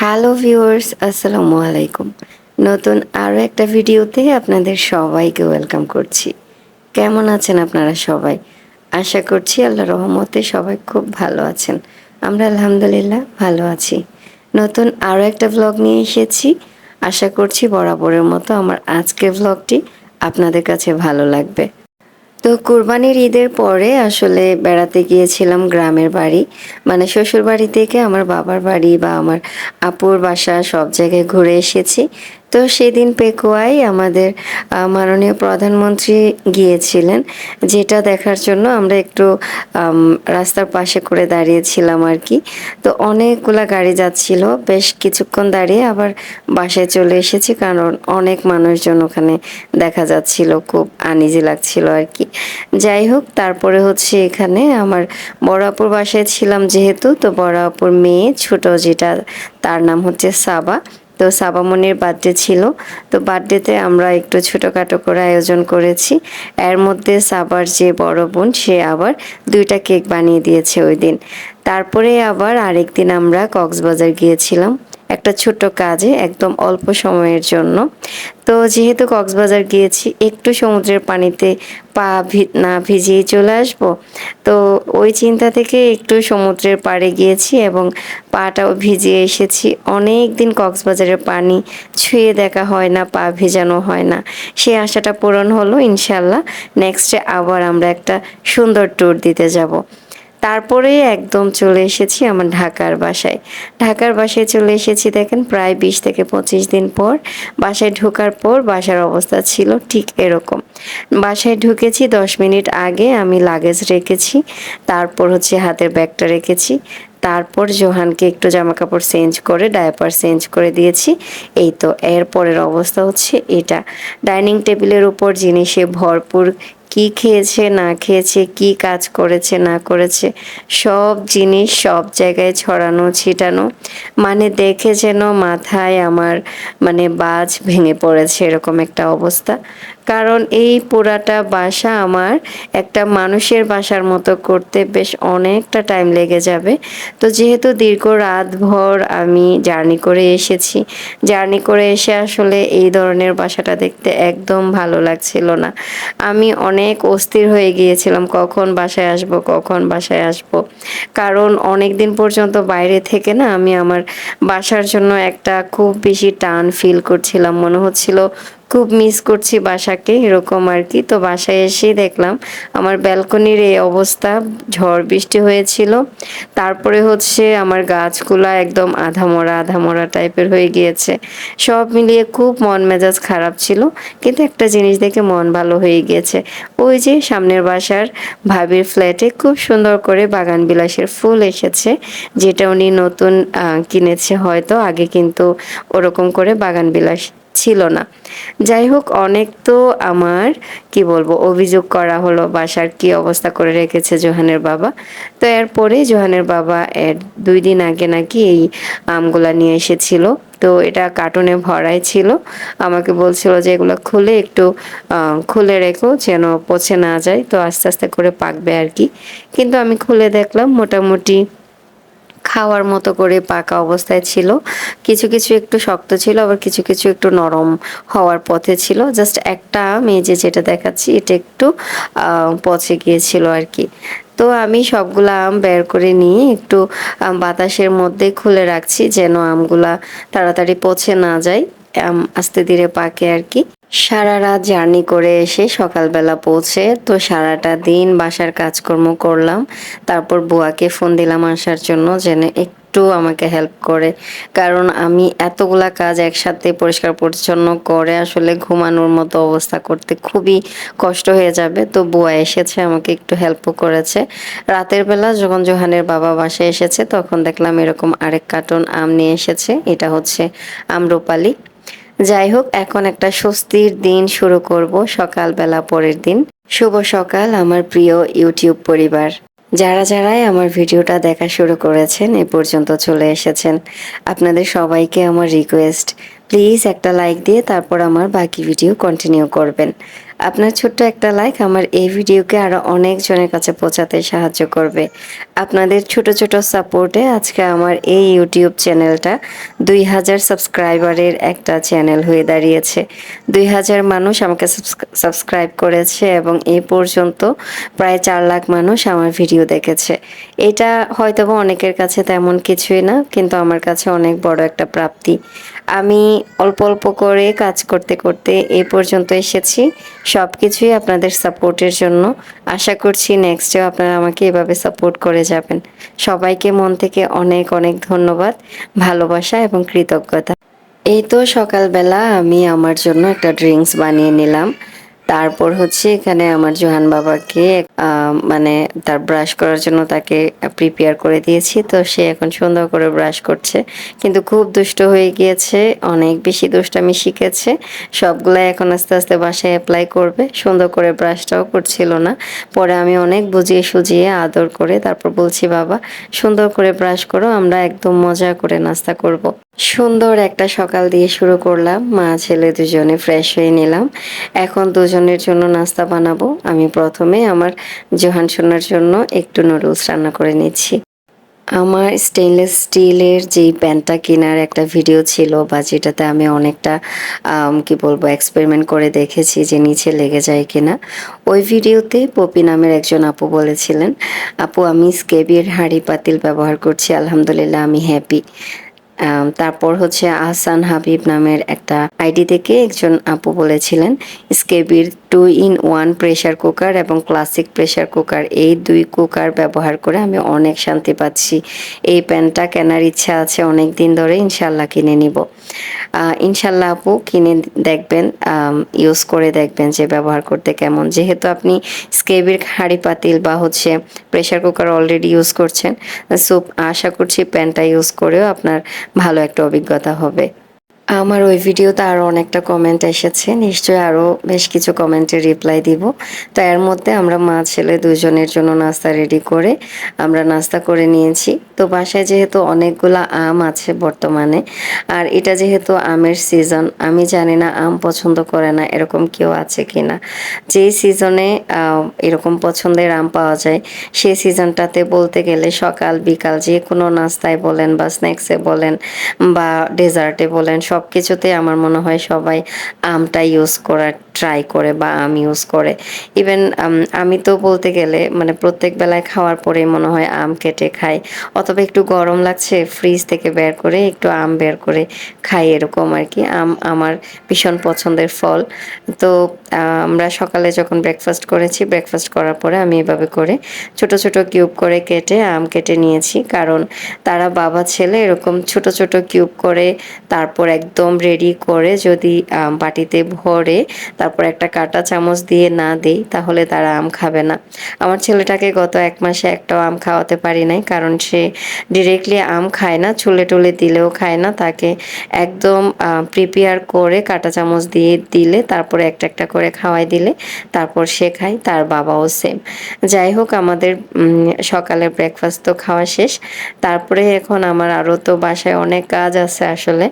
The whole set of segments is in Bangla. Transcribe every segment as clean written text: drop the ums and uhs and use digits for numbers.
হ্যালো ভিউয়ার্স, আসসালামু আলাইকুম। নতুন আরও একটা ভিডিওতে আপনাদের সবাইকে ওয়েলকাম করছি। কেমন আছেন আপনারা সবাই? আশা করছি আল্লাহর রহমতে সবাই খুব ভালো আছেন। আমরা আলহামদুলিল্লাহ ভালো আছি। নতুন আরও একটা ভ্লগ নিয়ে এসেছি। আশা করছি বরাবরের মতো আমার আজকের ভ্লগটি আপনাদের কাছে ভালো লাগবে। তো কুরবানির ঈদের পরে আসলে বেড়াতে গিয়েছিলাম গ্রামের বাড়ি, মানে শ্বশুর বাড়ি থেকে আমার বাবার বাড়ি বা আমার আপুর বাসা সব জায়গায় ঘুরে এসেছি। তো সেদিন পেকুয়ায় আমাদের মাননীয় প্রধানমন্ত্রী গিয়েছিলেন, যেটা দেখার জন্য আমরা একটু রাস্তার পাশে করে দাঁড়িয়েছিলাম আর কি। তো অনেকগুলা গাড়ি যাচ্ছিল, বেশ কিছুক্ষণ দাঁড়িয়ে আবার বাসায় চলে এসেছি, কারণ অনেক মানুষজন ওখানে দেখা যাচ্ছিল, খুব আনইজি লাগছিল আর কি। যাই হোক, তারপরে হচ্ছে এখানে আমার বড় আপুর বাসায় ছিলাম যেহেতু, তো বড় আপুর মেয়ে ছোট যেটা, তার নাম হচ্ছে সাবা। তো সাবা মনির বার্থডে ছিল। তো বার্থডেতে আমরা একটু ছোটোখাটো করে আয়োজন করেছি। এর মধ্যে সাবার যে বড় বোন, সে আবার 2টা কেক বানিয়ে দিয়েছে ওই দিন। তারপরে আবার আরেকদিন আমরা কক্সবাজার গিয়েছিলাম একটা ছোট্ট কাজে, একদম অল্প সময়ের জন্য। তো যেহেতু কক্সবাজার গিয়েছি, একটু সমুদ্রের পানিতে পা না ভিজিয়ে চলে আসব, তো ওই চিন্তা থেকে একটু সমুদ্রের পাড়ে গিয়েছি এবং পাটাও ভিজিয়ে এসেছি। অনেক দিন কক্সবাজারের পানি ছুঁয়ে দেখা হয় না, পা ভেজানো হয় না। সেই আশাটা পূরণ হলো ইনশাল্লাহ। নেক্সটে আবার আমরা একটা সুন্দর ট্যুর দিতে যাব। তারপরে একদম চলে এসেছি আমার ঢাকার বাসায়। ঢাকার বাসায় চলে এসেছি দেখেন, প্রায় 20 থেকে 25 দিন পর। বাসায় ঢোকার পর বাসার অবস্থা ছিল ঠিক এরকম। বাসায় ঢুকেছি 10 মিনিট আগে আমি লাগেজ রেখেছি, তারপর হচ্ছে হাতের ব্যাগটা রেখেছি, তারপর জোহানকে একটু জামা কাপড় চেঞ্জ করে ডায়াপার চেঞ্জ করে দিয়েছি। এই তো এর পরের অবস্থা হচ্ছে এটা। ডাইনিং টেবিলের উপর জিনিসে ভরপুর, কি খেয়েছে না খেয়েছে, কি কাজ করেছে না করেছে, সব জিনিস সব জায়গায় ছড়ানো ছিটানো, মানে দেখে যেন মাথায় আমার মানে বাজ ভেঙে পড়েছে এরকম একটা অবস্থা। কারণ এই পুরাটা বাসা আমার একটা মানুষের বাসার মতো করতে বেশ অনেকটা টাইম লেগে যাবে। তো যেহেতু দীর্ঘ রাতভর আমি জার্নি করে এসেছি, জার্নি করে এসে আসলে এই ধরনের বাসাটা দেখতে একদম ভালো লাগছিল না। আমি অনেক অস্থির হয়ে গিয়েছিলাম, কখন বাসায় আসব, কখন বাসায় আসব। কারণ অনেক দিন পর্যন্ত বাইরে থেকে না আমি আমার বাসার জন্য একটা খুব বেশি টান ফিল করছিলাম, মনে হচ্ছিল খুব মিস করছি বাসাকে এরকম আর কি। তো বাসায় এসেই দেখলাম আমার ব্যালকনির এই অবস্থা, ঝড় বৃষ্টি হয়েছিল। তারপরে হচ্ছে আমার গাছগুলা একদম আধামরা আধামরা টাইপের হয়ে গিয়েছে। সব মিলিয়ে খুব মন মেজাজ খারাপ ছিল, কিন্তু একটা জিনিস দেখে মন ভালো হয়ে গিয়েছে। ওই যে সামনের বাসার ভাবির ফ্ল্যাটে খুব সুন্দর করে বাগান বিলাসের ফুল এসেছে, যেটা উনি নতুন কিনেছে হয়তো, আগে কিন্তু ওরকম করে বাগান বিলাস ছিল না। যাই হোক, অনেক তো আমার কি বলবো অভিযোগ করা হলো বাসার কি অবস্থা করে রেখেছে জোহানের বাবা। তো এরপরে জোহানের বাবা 2 দিন আগে নাকি এই আমগুলা নিয়ে এসেছিল। তো এটা কার্টুনে ভরাই ছিল, আমাকে বলছিল যে এগুলো খুলে একটু খুলে রেখো যেন পচে না যায়, তো আস্তে আস্তে করে পাকবে আর কি। কিন্তু আমি খুলে দেখলাম মোটামুটি খাওয়ার মতো করে পাকা অবস্থায় ছিল। কিছু কিছু একটু শক্ত ছিল, আবার কিছু কিছু একটু নরম হওয়ার পথে ছিল। জাস্ট একটা আম, এই যে যেটা দেখাচ্ছি, এটা একটু পচে গিয়েছিল আর কি। তো আমি সবগুলা আম বের করে নিয়ে একটু বাতাসের মধ্যে খুলে রাখছি যেন আমগুলা তাড়াতাড়ি পচে না যায়, আস্তে ধীরে পাকে আর কি। সারা রাত জার্নি করে এসে সকালবেলা পৌঁছে তো সারাটা দিন বাসার কাজকর্ম করলাম। তারপর বুয়াকে ফোন দিলাম আসার জন্য, যেন একটু আমাকে হেল্প করে, কারণ আমি এতগুলা কাজ একসাথে পরিষ্কার পরিচ্ছন্ন করে আসলে ঘুমানোর মতো অবস্থা করতে খুবই কষ্ট হয়ে যাবে। তো বুয়া এসেছে, আমাকে একটু হেল্পও করেছে। রাতের বেলা যখন জোহানের বাবা বাসায় এসেছে, তখন দেখলাম এরকম আরেক কার্টন আম নিয়ে এসেছে, এটা হচ্ছে আম্রপালি। যাই হোক, এখন একটা স্বস্তির দিন শুরু করব সকালবেলা পরের দিন। শুভ সকাল আমার প্রিয় ইউটিউব পরিবার, যারা যারাই আমার ভিডিওটা দেখা শুরু করেছেন এ পর্যন্ত চলে এসেছেন, আপনাদের সবাইকে আমার রিকোয়েস্ট, প্লিজ একটা লাইক দিয়ে তারপর আমার বাকি ভিডিও কন্টিনিউ করবেন। আপনার ছোট্ট একটা লাইক আমার এই ভিডিওকে আরও অনেকজনের কাছে পৌঁছাতে সাহায্য করবে। আপনাদের ছোট ছোট সাপোর্টে আজকে আমার এই ইউটিউব চ্যানেলটা ২,০০০ সাবস্ক্রাইবারের একটা চ্যানেল হয়ে দাঁড়িয়েছে। ২,০০০ মানুষ আমাকে সাবস্ক্রাইব করেছে এবং এই পর্যন্ত প্রায় ৪ লাখ মানুষ আমার ভিডিও দেখেছে। এটা হয়তোবা অনেকের কাছে তেমন কিছুই না, কিন্তু আমার কাছে অনেক বড় একটা প্রাপ্তি। আমি অল্প অল্প করে কাজ করতে করতে এই পর্যন্ত এসেছি। সব কিছুই আপনাদের সাপোর্টের জন্য। আশা করছি নেক্সটেও আপনারা আমাকে এভাবে সাপোর্ট করে যাবেন। সবাইকে মন থেকে অনেক অনেক ধন্যবাদ, ভালোবাসা এবং কৃতজ্ঞতা। এই তো সকালবেলা আমি আমার জন্য একটা ড্রিঙ্কস বানিয়ে নিলাম। তারপর হচ্ছে এখানে আমার জোহান বাবাকে মানে তার ব্রাশ করার জন্য তাকে প্রিপেয়ার করে দিয়েছি। তো সে এখন সুন্দর করে ব্রাশ করছে, কিন্তু খুব দুষ্ট হয়ে গিয়েছে, অনেক বেশি দুষ্টামি শিখেছে। সবগুলা এখন আস্তে আস্তে বাসায় অ্যাপ্লাই করবে। সুন্দর করে ব্রাশটাও করছিল না। পরে আমি অনেক বুঝিয়ে সুজিয়ে আদর করে তারপর বলছি, বাবা সুন্দর করে ব্রাশ করো, আমরা একদম মজা করে নাস্তা করব। সুন্দর একটা সকাল দিয়ে শুরু করলাম। মা ছেলে দুজনে ফ্রেশ হয়ে নিলাম। এখন দুজনের জন্য নাস্তা বানাবো। আমি প্রথমে আমার জোহান সোনার জন্য একটু নুডলস রান্না করে নিচ্ছি। আমার স্টেনলেস স্টিলের যেই প্যানটা কেনার একটা ভিডিও ছিল, বা যেটাতে আমি অনেকটা কি বলবো এক্সপেরিমেন্ট করে দেখেছি যে নিচে লেগে যায় কিনা, ওই ভিডিওতে পপি নামের একজন আপু বলেছিলেন, আপু আমি স্কেবির হাঁড়ি পাতিল ব্যবহার করছি, আলহামদুলিল্লাহ আমি হ্যাপি। তারপর হচ্ছে আহসান হাবিব নামের একটা আইডি থেকে একজন আপু বলেছিলেন, স্কেবির 2-in-1 প্রেসার কুকার এবং ক্লাসিক প্রেসার কুকার, এই 2 কুকার ব্যবহার করে আমি অনেক শান্তি পাচ্ছি। এই প্যানটা কেনার ইচ্ছা আছে অনেক দিন ধরে, ইনশাল্লাহ কিনে নিব। ইনশাল্লাহ আপু কিনে দেখবেন, ইউজ করে দেখবেন যে ব্যবহার করতে কেমন। যেহেতু আপনি স্কেবির হাঁড়ি পাতিল বা হচ্ছে প্রেসার কুকার অলরেডি ইউজ করছেন, সো আশা করছি প্যানটা ইউজ করেও আপনার ভালো একটা অভিজ্ঞতা হবে। আমার ওই ভিডিওতে আরও অনেকটা কমেন্ট এসেছে, নিশ্চয়ই আরও বেশ কিছু কমেন্টের রিপ্লাই দিব। তো এর মধ্যে আমরা মা ছেলে দুজনের জন্য নাস্তা রেডি করে আমরা নাস্তা করে নিয়েছি। তো বাসায় যেহেতু অনেকগুলা আম আছে বর্তমানে, আর এটা যেহেতু আমের সিজন, আমি জানি না আম পছন্দ করে না এরকম কেউ আছে কি না। যেই সিজনে এরকম পছন্দের আম পাওয়া যায়, সেই সিজনটাতে বলতে গেলে সকাল বিকাল যে কোনো নাস্তায় বলেন বা স্ন্যাক্সে বলেন বা ডেজার্টে বলেন, সব কিছুতে আমার মনে হয় সবাই আমটা ইউজ করার ট্রাই করে বা আম ইউজ করে। ইভেন আমি তো বলতে গেলে মানে প্রত্যেক বেলায় খাওয়ার পরেই মনে হয় আম কেটে খাই, অথবা একটু গরম লাগছে ফ্রিজ থেকে বের করে একটু আম বের করে খাই, এরকম আর কি। আম আমার ভীষণ পছন্দের ফল। তো আমরা সকালে যখন ব্রেকফাস্ট করেছি, ব্রেকফাস্ট করার পরে আমি এভাবে করে ছোট ছোট কিউব করে কেটে আম কেটে নিয়েছি, কারণ তারা বাবা ছেলে এরকম ছোট ছোট কিউব করে তারপর একদম রেডি করে যদি বাটিতে ভরে তারপর একটা কাঁটা চামচ দিয়ে না দেই, তাহলে তারা আম খাবে না। আমার ছেলেটাকে গত 1 মাসে একটাও আম খাওয়াতে পারি নাই, কারণ সে ডিরেক্টলি আম খায় না, ছুলে টুলে দিলেও খায় না। তাকে একদম প্রিপেয়ার করে কাঁটা চামচ দিয়ে দিলে তারপরে একটা একটা করে খাওয়াই দিলে তারপর সে খায়। তার বাবাও সেম। যাই হোক, আমাদের সকালের ব্রেকফাস্ট তো খাওয়া শেষ। তারপরে এখন আমার আরও তো বাসায় অনেক কাজ আছে আসলে।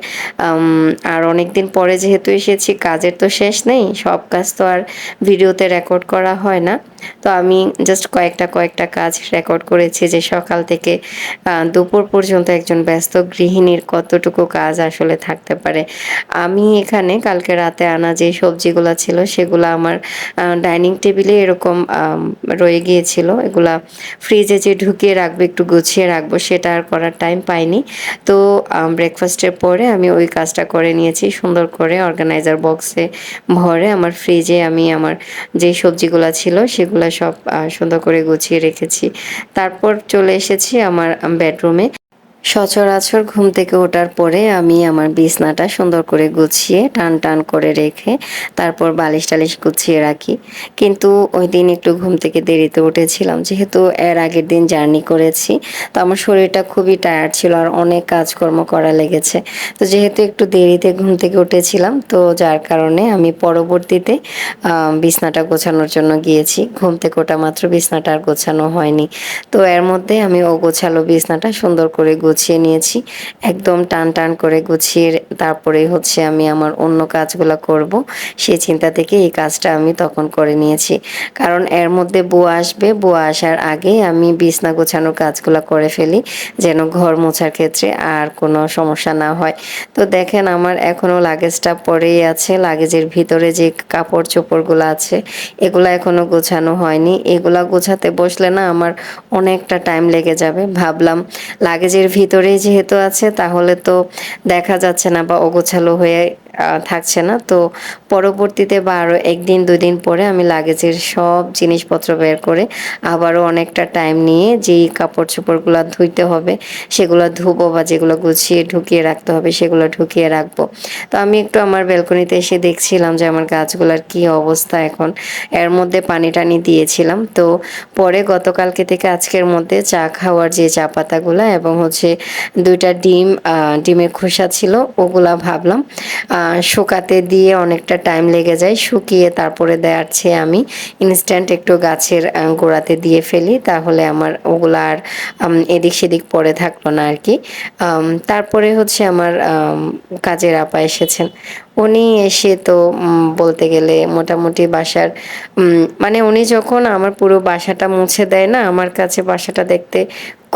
আর অনেক দিন পরে যেহেতু এসেছি, কাজের তো শেষ নেই, সব কাজ তো আর ভিডিওতে রেকর্ড করা হয় না। তো আমি জাস্ট কয়েকটা কাজ রেকর্ড করেছি, যে সকাল থেকে দুপুর পর্যন্ত একজন ব্যস্ত গৃহিণীর কতটুকু কাজ আসলে থাকতে পারে। আমি এখানে কালকে রাতে আনা যে সবজিগুলো ছিল সেগুলো আমার ডাইনিং টেবিলে এরকম রয়ে গিয়েছিল। এগুলা ফ্রিজে যে ঢুকিয়ে রাখবো, একটু গুছিয়ে রাখবো, সেটা আর করার টাইম পাইনি। তো ব্রেকফাস্টের পরে আমি ওই কাজটা করে নিয়েছি, সুন্দর করে অর্গানাইজার বক্সে ভরে আমার ফ্রিজে আমি আমার যে সবজিগুলো ছিল সেগুলো সব সুন্দর করে গুছিয়ে রেখেছি। তারপর চলে এসেছি আমার বেডরুমে। সচরাচর ঘুম থেকে ওঠার পরে আমি আমার বিছনাটা সুন্দর করে গুছিয়ে টান টান করে রেখে তারপর বালিশ টালিশ গুছিয়ে রাখি। কিন্তু ওই দিন একটু ঘুম থেকে দেরিতে উঠেছিলাম, যেহেতু এর আগের দিন জার্নি করেছি, তো আমার শরীরটা খুবই টায়ার্ড ছিল আর অনেক কাজকর্ম করা লেগেছে। তো যেহেতু একটু দেরিতে ঘুম থেকে উঠেছিলাম, তো যার কারণে আমি পরবর্তীতে বিছনাটা গোছানোর জন্য গিয়েছি। ঘুম থেকে ওঠা মাত্র বিছনাটা আর গোছানো হয়নি। তো এর মধ্যে আমি অগোছালো বিছনাটা সুন্দর করে গুছিয়ে গুছিয়ে নিয়েছি, একদম টান টান করে গুছিয়ে তারপরে হচ্ছে আমি আমার অন্য কাজগুলো করব সেই চিন্তা থেকে এই কাজটা আমি তখন করে নিয়েছি। কারণ এর মধ্যে বুয়া আসবে, বুয়া আসার আগে আমি বিছনা গোছানোর কাজগুলো করে ফেলি যেন ঘর মোছার ক্ষেত্রে আর কোনো সমস্যা না হয়। তো দেখেন আমার এখনো লাগেজটা পড়েই আছে, লাগেজের ভিতরে যে কাপড় চোপড়গুলো আছে এগুলো এখনো গোছানো হয়নি। এগুলা গোছাতে বসলে না আমার অনেকটা টাইম লেগে যাবে। ভাবলাম লাগেজের ভিতরেই যেহেতু আছে তাহলে তো দেখা যাচ্ছে না বা অগোছালো হয়ে থাকছে না। তো পরবর্তীতে বা আরও ১ দিন ২ দিন পরে আমি লাগেজের সব জিনিসপত্র বের করে আবারও অনেকটা টাইম নিয়ে যেই কাপড় চোপড়গুলো ধুইতে হবে সেগুলো ধুবো বা যেগুলো গুছিয়ে ঢুকিয়ে রাখতে হবে সেগুলো ঢুকিয়ে রাখবো। তো আমি একটু আমার ব্যালকনিতে এসে দেখছিলাম যে আমার গাছগুলার কি অবস্থা এখন। এর মধ্যে পানি টানি দিয়েছিলাম। তো পরে গতকালকে থেকে আজকের মধ্যে চা খাওয়ার যে চা পাতাগুলা এবং হচ্ছে ২ টা ডিম, ডিমের খোসা ছিল ওগুলা ভাবলাম শুকাতে দিয়ে অনেকটা টাইম লেগে যায়। শুকিয়ে তারপরে দেওয়ার চেয়ে আমি ইনস্ট্যান্ট একটু গাছের গোড়াতে দিয়ে ফেলি, তাহলে আমার ওগুলা আর এদিক সেদিক পড়ে থাকলো না আরকি। তারপরে হচ্ছে আমার কাজের আপা এসেছেন। উনি এসে তো বলতে গেলে মোটামুটি বাসার মানে উনি যখন আমার পুরো বাসাটা মুছে দেয় না, আমার কাছে বাসাটা দেখতে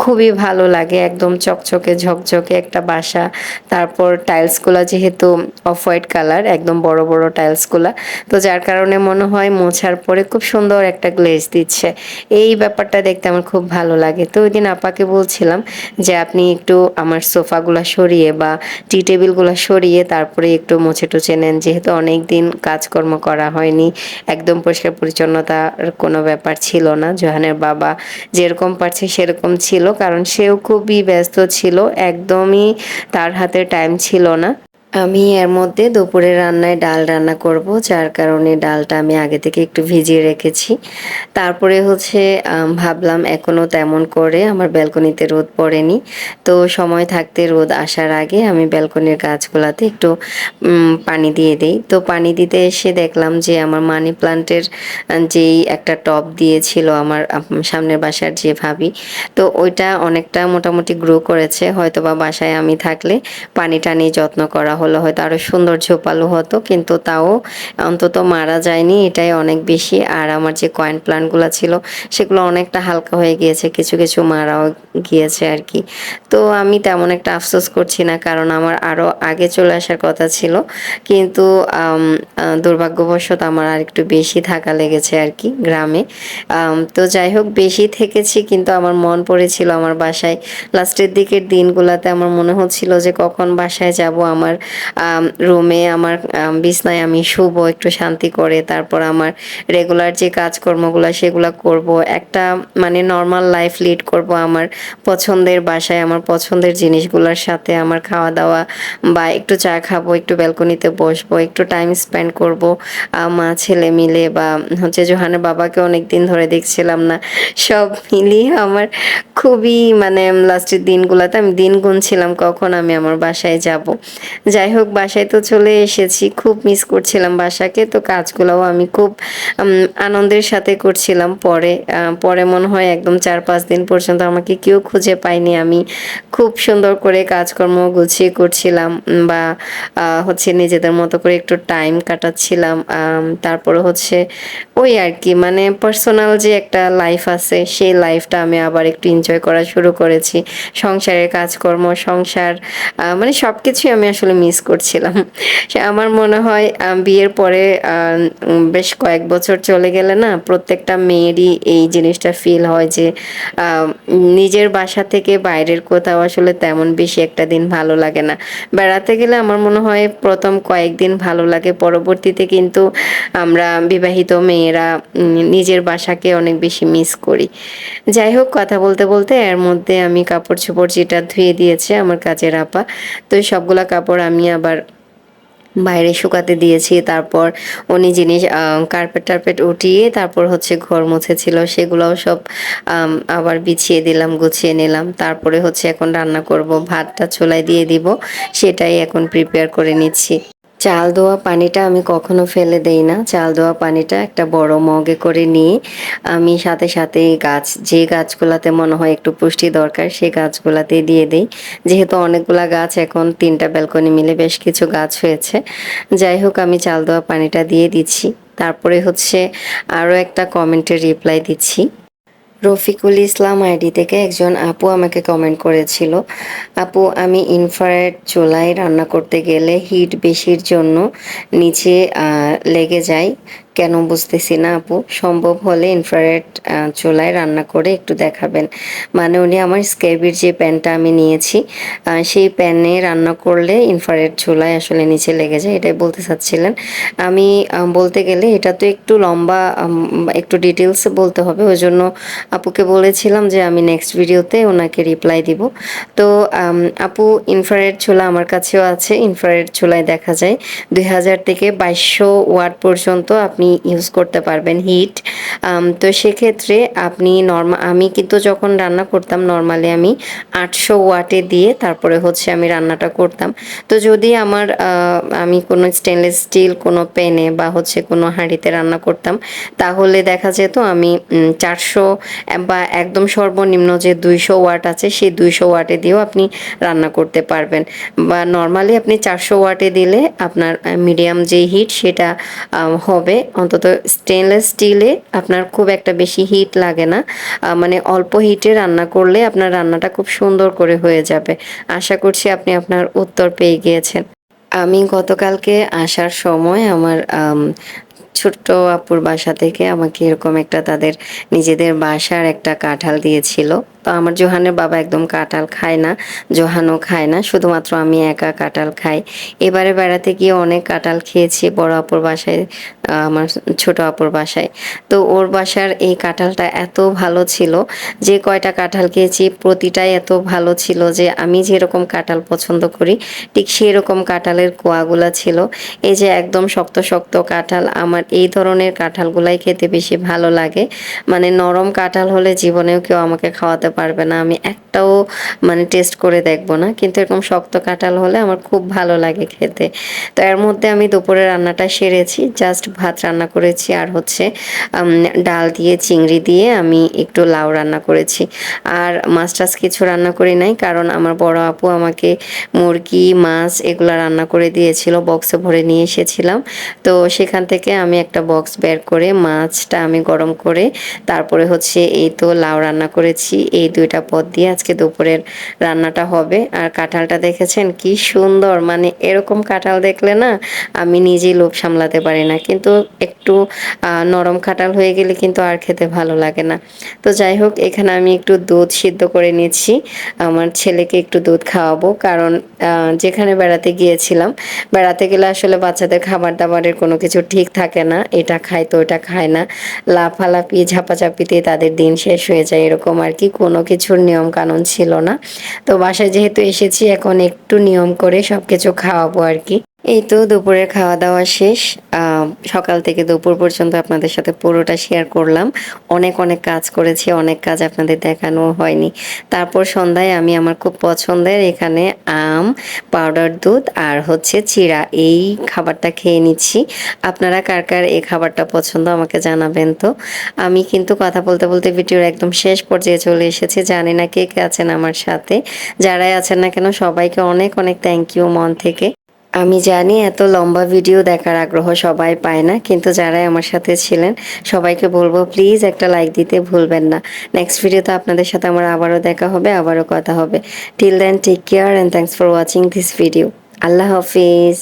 খুবই ভালো লাগে। একদম চকচকে ঝকঝকে একটা বাসা। তারপর টাইলসগুলা যেহেতু অফ হোয়াইট কালার, একদম বড় বড় টাইলসগুলা। তো যার কারণে মনে হয় মোছার পরে খুব সুন্দর একটা গ্লেজ দিচ্ছে। এই ব্যাপারটা দেখতে আমার খুব ভালো লাগে। তো ওইদিন আপাকে বলছিলাম যে আপনি একটু আমার সোফাগুলা সরিয়ে বা টি টেবিলগুলা সরিয়ে তারপরে একটু মুছে টুছে নেন। যেহেতু অনেকদিন কাজকর্ম করা হয়নি, একদম পরিষ্কার পরিচ্ছন্নতার কোনো ব্যাপার ছিল না। জোহানের বাবা যেরকম পারছে সেরকম ছিল, কারণ সেও খুবই ব্যস্ত ছিল, একদমই তার হাতে টাইম ছিল না। আমি এর মধ্যে দুপুরে রান্নায় ডাল রান্না করব, যার কারণে ডালটা আমি আগে থেকে একটু ভিজিয়ে রেখেছি। তারপরে হচ্ছে ভাবলাম এখনো তেমন করে আমার ব্যালকনিতে রোদ পড়েনি, তো সময় থাকতে রোদ আসার আগে আমি ব্যালকনির গাছগুলাতে একটু পানি দিয়ে দেই। তো পানি দিতে এসে দেখলাম যে আমার মানি প্লান্টের যেই একটা টব দিয়েছিল আমার সামনের বাসার যে ভাবি, তো ওইটা অনেকটা মোটামুটি গ্রো করেছে। হয়তো বা বাসায় আমি থাকলে পানি টানি যত্ন করা হলো হয়তো আরো সুন্দর ঝোপালো হতো, কিন্তু তাও অন্তত মারা যায়নি, এটাই অনেক বেশি। আর আমার যে কয়েন প্লান্টগুলো ছিল সেগুলো অনেকটা হালকা হয়ে গিয়েছে, কিছু কিছু মারাও গিয়েছে আর কি। তো আমি তেমন একটা আফসোস করছি না, কারণ আমার আরো আগে চলে আসার কথা ছিল, কিন্তু দুর্ভাগ্যবশত আমার আর একটু বেশি থাকা লেগেছে আর কি গ্রামে। তো যাই হোক, বেশি থেকেছি কিন্তু আমার মন পড়েছিল আমার বাসায়। লাস্টের দিকের দিনগুলোতে আমার মনে হচ্ছিল যে কখন বাসায় যাব, আমার রুমে আমার বিছনায় আমি শুবো একটু শান্তি করে, তারপর আমার রেগুলার যে কাজকর্মগুলো সেগুলো করব, একটা মানে নর্মাল লাইফ লিড করব আমার পছন্দের বাসায়, আমার পছন্দের জিনিসগুলোর সাথে আমার খাওয়া দাওয়া বা একটু চা খাবো, একটু ব্যালকনিতে বসবো, একটু টাইম স্পেন্ড করব মা ছেলে মিলে, বা হচ্ছে জোহানের বাবাকে অনেক দিন ধরে দেখছিলাম না। সব মিলিয়ে আমার খুবই মানে লাস্টের দিনগুলোতে আমি দিন গুনছিলাম কখন আমি আমার বাসায় যাব। যাই হোক, বাসায় তো চলে এসেছি, খুব মিস করছিলাম বাসাকে। তো কাজগুলোও আমি খুব আনন্দের সাথে করছিলাম। পরে মনে হয় একদম ৪-৫ দিন পর্যন্ত আমাকে কেউ খুঁজে পায়নি। আমি খুব সুন্দর করে কাজকর্ম গুছিয়ে করছিলাম বা হচ্ছে নিজেদের মতো করে একটু টাইম কাটাচ্ছিলাম। তারপরে হচ্ছে ওই আর কি, মানে পার্সোনাল যে একটা লাইফ আছে সেই লাইফটা আমি আবার একটু এনজয় করা শুরু করেছি। সংসারের কাজকর্ম, সংসার, মানে সবকিছুই আমি আসলে মিস করছিলাম। আমার মনে হয় বিয়ের পরে বেশ কয়েক বছর চলে গেলে না প্রত্যেকটা মেয়েরই এই জিনিসটা ফিল হয় যে নিজের বাসা থেকে বাইরের কোথাও আসলে তেমন বেশি একটা দিন ভালো লাগে না। বেড়াতে গেলে আমার মনে হয় প্রথম কয়েকদিন ভালো লাগে, পরবর্তীতে কিন্তু আমরা বিবাহিত মেয়েরা নিজের বাসাকে অনেক বেশি মিস করি। যাই হোক, কথা বলতে বলতে এর মধ্যে আমি কাপড় চোপড় যেটা ধুয়ে দিয়েছে আমার কাজের আপা, তো সবগুলা কাপড় আমি আবার বাইরে শুকাতে দিয়েছি। তারপর উনি জিনিস কার্পেট টার্পেট উঠিয়ে তারপর হচ্ছে ঘর মুছেছিল, সেগুলোও সব আবার বিছিয়ে দিলাম, গুছিয়ে নিলাম। তারপরে হচ্ছে এখন রান্না করব, ভাতটা চুলায় দিয়ে দিব, সেটাই এখন প্রিপেয়ার করে নিচ্ছি। চাল ধোয়া পানিটা আমি কখনো ফেলে দেই না। চাল ধোয়া পানিটা একটা বড় মগে করে নিয়ে আমি সাথে সাথেই যে গাছগুলাতে মনে হয় একটু পুষ্টি দরকার সেই গাছগুলাতেই দিয়ে দেই। যেহেতু অনেকগুলা গাছ এখন ৩ টা ব্যালকনি মিলে বেশ কিছু গাছ হয়েছে। যাই হোক আমি চাল ধোয়া পানিটা দিয়ে দিচ্ছি। তারপরে হচ্ছে আরও একটা কমেন্টের রিপ্লাই দিচ্ছি। রফিকুল ইসলাম আইডি থেকে একজন আপু আমাকে কমেন্ট করেছিল, আপু আমি ইনফ্রারেড চুলায় রান্না করতে গেলে হিট বেশির জন্য নিচে লেগে যায়, কেন বুঝতেছি না আপু, সম্ভব হলে ইনফ্রারেড চুলায় রান্না করে একটু দেখাবেন। মানে উনি আমার স্কেবির যে প্যানটা আমি নিয়েছি সেই প্যানে রান্না করলে ইনফ্রারেড চুলায় আসলে নিচে লেগে যায়, এটাই বলতে চাচ্ছিলেন। আমি বলতে গেলে এটা তো একটু লম্বা, একটু ডিটেলসে বলতে হবে, ওই জন্য আপুকে বলেছিলাম যে আমি নেক্সট ভিডিওতে ওনাকে রিপ্লাই দিব। তো আপু ইনফ্রারেড চুলা আমার কাছেও আছে। ইনফ্রারেড চুলায় দেখা যায় ২০০০ থেকে ২২০০ ওয়াট পর্যন্ত আপনি ইউজ করতে পারবেন হিট। তো সেক্ষেত্রে আপনি আমি কিন্তু যখন রান্না করতাম নর্মালি আমি ৮০০ ওয়াটে দিয়ে তারপরে হচ্ছে আমি রান্নাটা করতাম। তো যদি আমি কোনো স্টেনলেস স্টিল কোনো প্যানে বা হচ্ছে কোনো হাঁড়িতে রান্না করতাম তাহলে দেখা যেত আমি ৪০০ বা একদম সর্বনিম্ন যে ২০০ ওয়াট আছে সেই ২০০ ওয়াটে দিয়েও আপনি রান্না করতে পারবেন। বা নর্মালি আপনি ৪০০ ওয়াটে দিলে আপনার মিডিয়াম যে হিট সেটা হবে। অন্তত স্টেনলেস স্টিলে আপনার খুব একটা বেশি হিট লাগে না, মানে অল্প হিটে রান্না করলে আপনার রান্নাটা খুব সুন্দর করে হয়ে যাবে। আশা করছি আপনি আপনার উত্তর পেয়ে গিয়েছেন। আমি গতকালকে আসার সময় আমার ছোট্ট আপুর বাসা থেকে আমাকে এরকম একটা তাদের নিজেদের বাসার একটা কাঁঠাল দিয়েছিল। তো আমার জোহানের বাবা একদম কাঁঠাল খায় না, জোহানও খায় না, শুধুমাত্র আমি একা কাঁঠাল খাই। এবারে বেড়াতে গিয়ে অনেক কাঁঠাল খেয়েছি বড় আপুর বাসায়, আমার ছোট আপুর বাসায়। তো ওর বাসার এই কাঁঠালটা এত ভালো ছিল, যে কয়টা কাঁঠাল খেয়েছি প্রতিটাই এত ভালো ছিল যে আমি যেরকম কাঁঠাল পছন্দ করি ঠিক সেরকম কাঁঠালের কোয়াগুলা ছিল। এই যে একদম শক্ত শক্ত কাঁঠাল, আমার এই ধরনের কাঁঠালগুলাই খেতে বেশি ভালো লাগে। মানে নরম কাঁঠাল হলে জীবনেও কেউ আমাকে খাওয়াতে পারবে না, আমি একটাও মানে টেস্ট করে দেখবো না, কিন্তু এরকম শক্ত কাঁঠাল হলে আমার খুব ভালো লাগে খেতে। তো এর মধ্যে আমি দুপুরে রান্নাটা সেরেছি, জাস্ট ভাত রান্না করেছি আর হচ্ছে ডাল দিয়ে চিংড়ি দিয়ে আমি একটু লাউ রান্না করেছি। আর মাছ টাছ কিছু রান্না করি নাই, কারণ আমার বড় আপু আমাকে মুরগি মাছ এগুলো রান্না করে দিয়েছিল, বক্সে ভরে নিয়ে এসেছিলাম। তো সেখান থেকে আমি একটা বক্স বের করে মাছটা আমি গরম করে তারপরে হচ্ছে এই তো লাউ রান্না করেছি। এই দুইটা পদ দিয়ে আজকে দুপুরের রান্নাটা হবে। আর কাঁঠালটা দেখেছেন কি সুন্দর, মানে এরকম কাঁঠাল দেখলে না আমি নিজেই লোভ সামলাতে পারি না, কিন্তু একটু নরম কাঁঠাল হয়ে গেলে কিন্তু আর খেতে ভালো লাগে না। তো যাই হোক, এখানে আমি একটু দুধ সিদ্ধ করে নিচ্ছি, আমার ছেলেকে একটু দুধ খাওয়াবো, কারণ যেখানে বেড়াতে গিয়েছিলাম, বেড়াতে গেলে আসলে বাচ্চাদের খাবার দাবারের কোনো কিছু ঠিক থাকে না, এটা খায় তো ওটা খায় না, লাফালাফি ঝাপাঝাপিতে তাদের দিন শেষ হয়ে যায়, এরকম আর কি, কোনো কিছুর নিয়ম কানুন ছিল না। তো বাসায় যেহেতু এসেছি এখন একটু নিয়ম করে সব কিছু খাওয়াবো আর কি। এই তো দুপুরের খাওয়া দাওয়া শেষ। সকাল থেকে দুপুর পর্যন্ত আপনাদের সাথে পুরোটা শেয়ার করলাম। অনেক অনেক কাজ করেছি, অনেক কাজ আপনাদের দেখানো হয়নি। তারপর সন্ধ্যায় আমি আমার খুব পছন্দের এখানে আম, পাউডার দুধ আর হচ্ছে চিড়া, এই খাবারটা খেয়ে নিচ্ছি। আপনারা কার কার এই খাবারটা পছন্দ আমাকে জানাবেন তো। আমি কিন্তু কথা বলতে বলতে ভিডিওর একদম শেষ পর্যায়ে চলে এসেছি, জানি না কে কে আছেন আমার সাথে, যারাই আছেন না কেন সবাইকে অনেক অনেক থ্যাংক ইউ মন থেকে। আমি জানি এত লম্বা ভিডিও দেখার আগ্রহ সবাই পায় না, কিন্তু যারাই আমার সাথে ছিলেন সবাইকে বলবো প্লিজ একটা লাইক দিতে ভুলবেন না। নেক্সট ভিডিওতে আপনাদের সাথে আমার আবারও দেখা হবে, আবারও কথা হবে। Till then take care and thanks for watching this video. আল্লাহ হাফিজ।